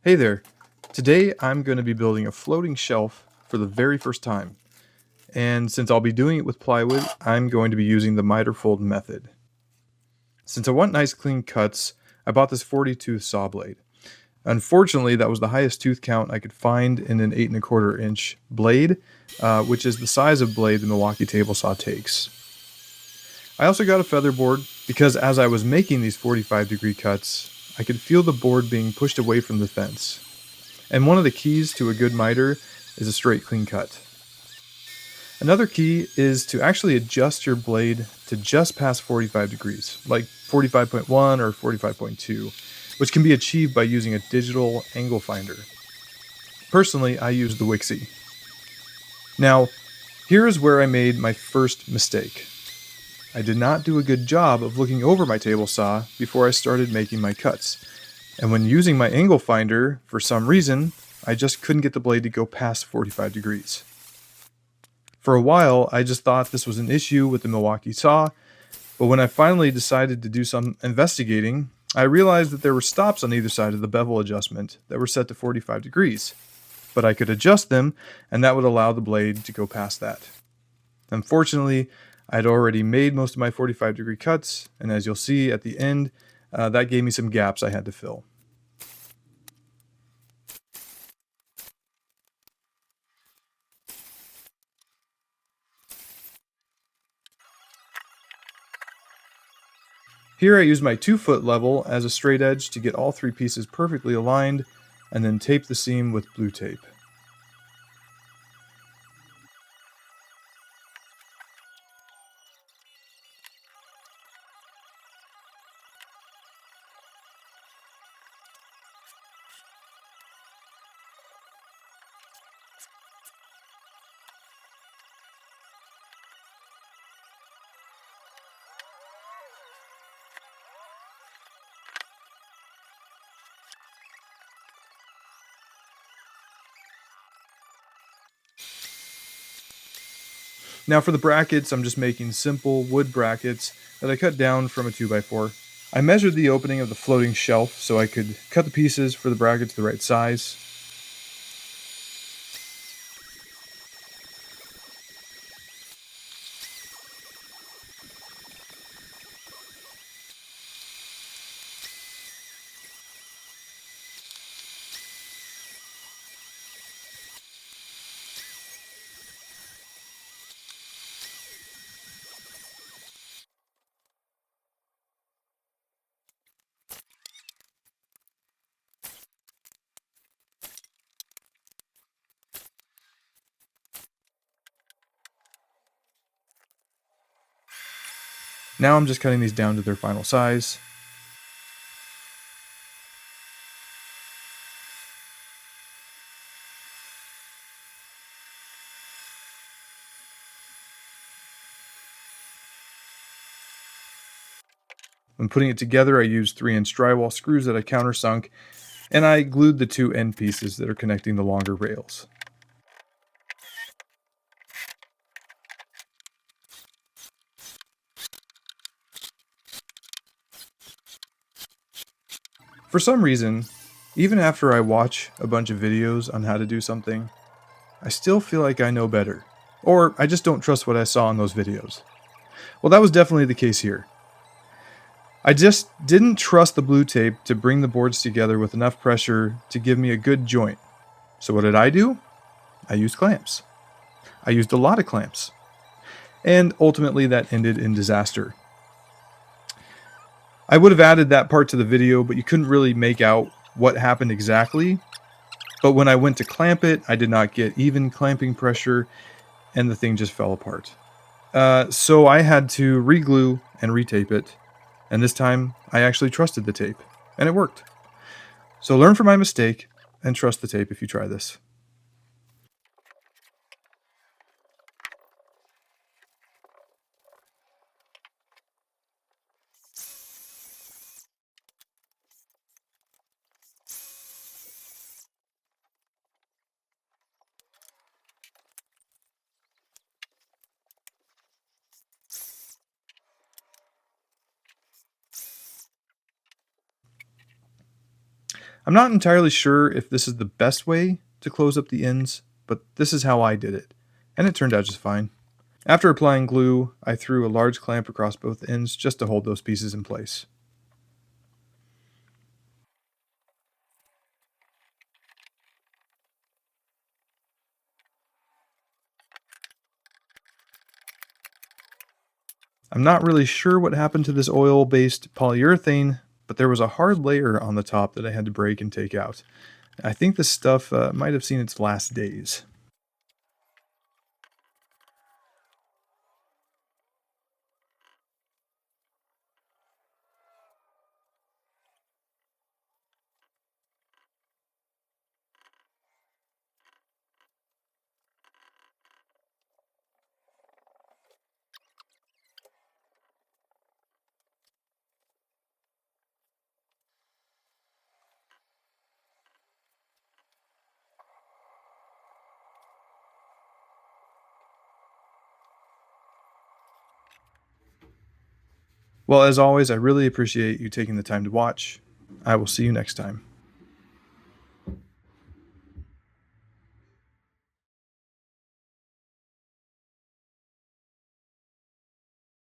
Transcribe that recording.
Hey there. Today I'm going to be building a floating shelf for the very first time. And since I'll be doing it with plywood, I'm going to be using the miter fold method. Since I want nice clean cuts, I bought this 40-tooth saw blade. Unfortunately, that was the highest tooth count I could find in an 8¼ inch blade, which is the size of blade the Milwaukee table saw takes. I also got a feather board because as I was making these 45-degree cuts, I could feel the board being pushed away from the fence. And one of the keys to a good miter is a straight, clean cut. Another key is to actually adjust your blade to just past 45 degrees, like 45.1 or 45.2, which can be achieved by using a digital angle finder. Personally, I use the Wixey. Now, here is where I made my first mistake. I did not do a good job of looking over my table saw before I started making my cuts. And when using my angle finder, for some reason, I just couldn't get the blade to go past 45 degrees. For a while, I just thought this was an issue with the Milwaukee saw, but when I finally decided to do some investigating, I realized that there were stops on either side of the bevel adjustment that were set to 45 degrees, but I could adjust them, and that would allow the blade to go past that. Unfortunately, I'd already made most of my 45-degree cuts, and as you'll see at the end, that gave me some gaps I had to fill. Here I use my 2-foot level as a straight edge to get all 3 pieces perfectly aligned, and then tape the seam with blue tape. Now for the brackets, I'm just making simple wood brackets that I cut down from a 2x4. I measured the opening of the floating shelf so I could cut the pieces for the brackets the right size. Now I'm just cutting these down to their final size. When putting it together, I used 3-inch drywall screws that I countersunk, and I glued the 2 end pieces that are connecting the longer rails. For some reason, even after I watch a bunch of videos on how to do something, I still feel like I know better. Or I just don't trust what I saw in those videos. Well, that was definitely the case here. I just didn't trust the blue tape to bring the boards together with enough pressure to give me a good joint. So what did I do? I used clamps. I used a lot of clamps. And ultimately that ended in disaster. I would have added that part to the video, but you couldn't really make out what happened exactly. But when I went to clamp it, I did not get even clamping pressure, and the thing just fell apart. So I had to re-glue and retape it, and this time I actually trusted the tape, and it worked. So learn from my mistake, and trust the tape if you try this. I'm not entirely sure if this is the best way to close up the ends, but this is how I did it, and it turned out just fine. After applying glue, I threw a large clamp across both ends just to hold those pieces in place. I'm not really sure what happened to this oil-based polyurethane, but there was a hard layer on the top that I had to break and take out. I think this stuff might have seen its last days. Well, as always, I really appreciate you taking the time to watch. I will see you next time.